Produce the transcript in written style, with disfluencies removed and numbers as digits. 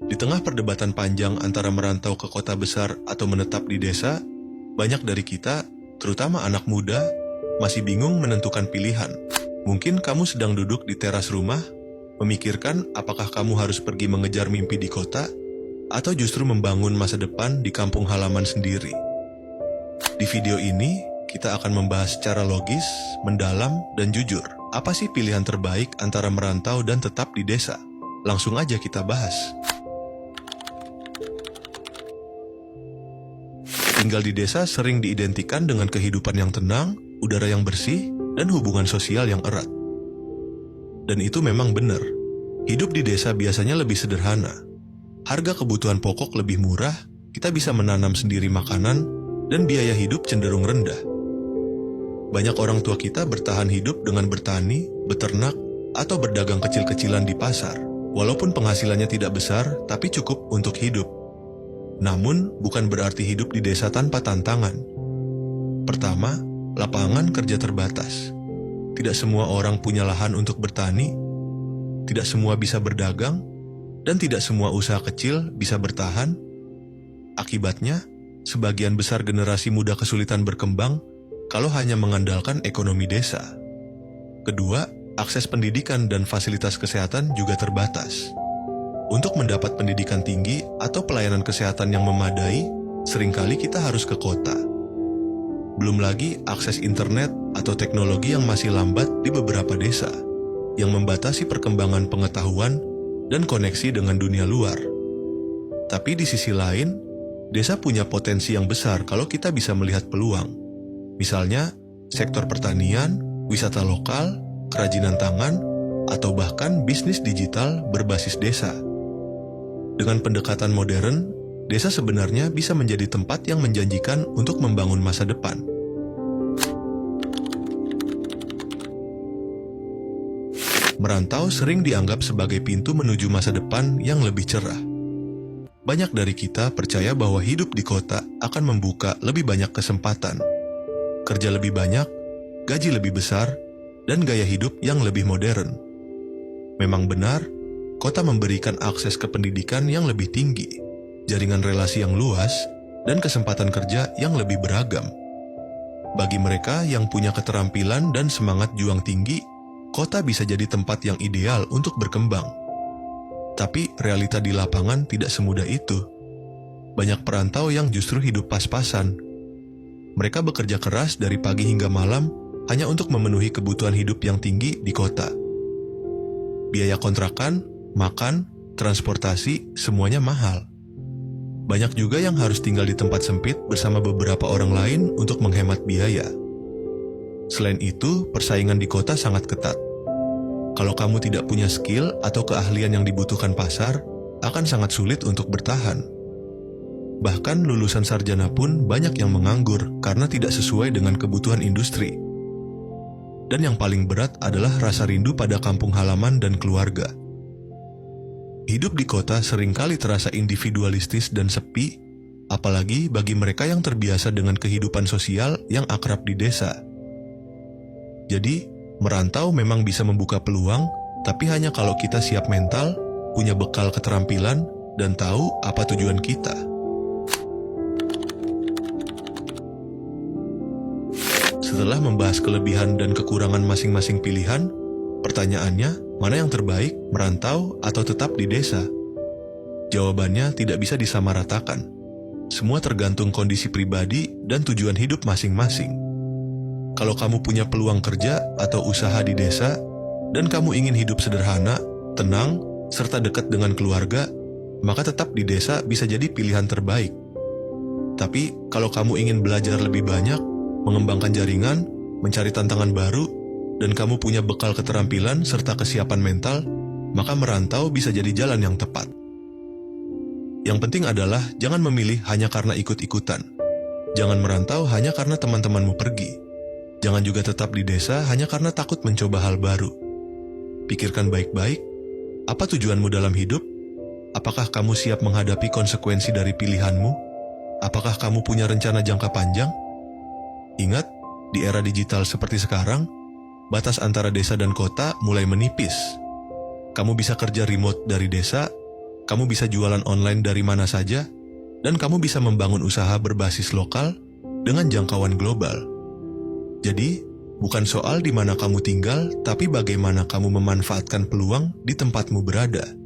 Di tengah perdebatan panjang antara merantau ke kota besar atau menetap di desa, banyak dari kita, terutama anak muda, masih bingung menentukan pilihan. Mungkin kamu sedang duduk di teras rumah, memikirkan apakah kamu harus pergi mengejar mimpi di kota, atau justru membangun masa depan di kampung halaman sendiri. Di video ini, kita akan membahas secara logis, mendalam, dan jujur. Apa sih pilihan terbaik antara merantau dan tetap di desa? Langsung aja kita bahas. Tinggal di desa sering diidentikan dengan kehidupan yang tenang, udara yang bersih, dan hubungan sosial yang erat. Dan itu memang benar. Hidup di desa biasanya lebih sederhana. Harga kebutuhan pokok lebih murah, kita bisa menanam sendiri makanan, dan biaya hidup cenderung rendah. Banyak orang tua kita bertahan hidup dengan bertani, beternak, atau berdagang kecil-kecilan di pasar. Walaupun penghasilannya tidak besar, tapi cukup untuk hidup. Namun, bukan berarti hidup di desa tanpa tantangan. Pertama, lapangan kerja terbatas. Tidak semua orang punya lahan untuk bertani, tidak semua bisa berdagang, dan tidak semua usaha kecil bisa bertahan. Akibatnya, sebagian besar generasi muda kesulitan berkembang kalau hanya mengandalkan ekonomi desa. Kedua, akses pendidikan dan fasilitas kesehatan juga terbatas. Untuk mendapat pendidikan tinggi atau pelayanan kesehatan yang memadai, seringkali kita harus ke kota. Belum lagi akses internet atau teknologi yang masih lambat di beberapa desa, yang membatasi perkembangan pengetahuan dan koneksi dengan dunia luar. Tapi di sisi lain, desa punya potensi yang besar kalau kita bisa melihat peluang. Misalnya, sektor pertanian, wisata lokal, kerajinan tangan, atau bahkan bisnis digital berbasis desa. Dengan pendekatan modern, desa sebenarnya bisa menjadi tempat yang menjanjikan untuk membangun masa depan. Merantau sering dianggap sebagai pintu menuju masa depan yang lebih cerah. Banyak dari kita percaya bahwa hidup di kota akan membuka lebih banyak kesempatan. Kerja lebih banyak, gaji lebih besar, dan gaya hidup yang lebih modern. Memang benar, kota memberikan akses ke pendidikan yang lebih tinggi, jaringan relasi yang luas, dan kesempatan kerja yang lebih beragam. Bagi mereka yang punya keterampilan dan semangat juang tinggi, kota bisa jadi tempat yang ideal untuk berkembang. Tapi realita di lapangan tidak semudah itu. Banyak perantau yang justru hidup pas-pasan. Mereka bekerja keras dari pagi hingga malam hanya untuk memenuhi kebutuhan hidup yang tinggi di kota. Biaya kontrakan, makan, transportasi, semuanya mahal. Banyak juga yang harus tinggal di tempat sempit bersama beberapa orang lain untuk menghemat biaya. Selain itu, persaingan di kota sangat ketat. Kalau kamu tidak punya skill atau keahlian yang dibutuhkan pasar, akan sangat sulit untuk bertahan. Bahkan lulusan sarjana pun banyak yang menganggur karena tidak sesuai dengan kebutuhan industri. Dan yang paling berat adalah rasa rindu pada kampung halaman dan keluarga. Hidup di kota seringkali terasa individualistis dan sepi, apalagi bagi mereka yang terbiasa dengan kehidupan sosial yang akrab di desa. Jadi, merantau memang bisa membuka peluang, tapi hanya kalau kita siap mental, punya bekal keterampilan, dan tahu apa tujuan kita. Setelah membahas kelebihan dan kekurangan masing-masing pilihan, pertanyaannya, mana yang terbaik, merantau atau tetap di desa? Jawabannya tidak bisa disamaratakan. Semua tergantung kondisi pribadi dan tujuan hidup masing-masing. Kalau kamu punya peluang kerja atau usaha di desa, dan kamu ingin hidup sederhana, tenang, serta dekat dengan keluarga, maka tetap di desa bisa jadi pilihan terbaik. Tapi, kalau kamu ingin belajar lebih banyak, mengembangkan jaringan, mencari tantangan baru, dan kamu punya bekal keterampilan serta kesiapan mental, maka merantau bisa jadi jalan yang tepat. Yang penting adalah jangan memilih hanya karena ikut-ikutan. Jangan merantau hanya karena teman-temanmu pergi. Jangan juga tetap di desa hanya karena takut mencoba hal baru. Pikirkan baik-baik, apa tujuanmu dalam hidup? Apakah kamu siap menghadapi konsekuensi dari pilihanmu? Apakah kamu punya rencana jangka panjang? Ingat, di era digital seperti sekarang, batas antara desa dan kota mulai menipis. Kamu bisa kerja remote dari desa, kamu bisa jualan online dari mana saja, dan kamu bisa membangun usaha berbasis lokal dengan jangkauan global. Jadi, bukan soal di mana kamu tinggal, tapi bagaimana kamu memanfaatkan peluang di tempatmu berada.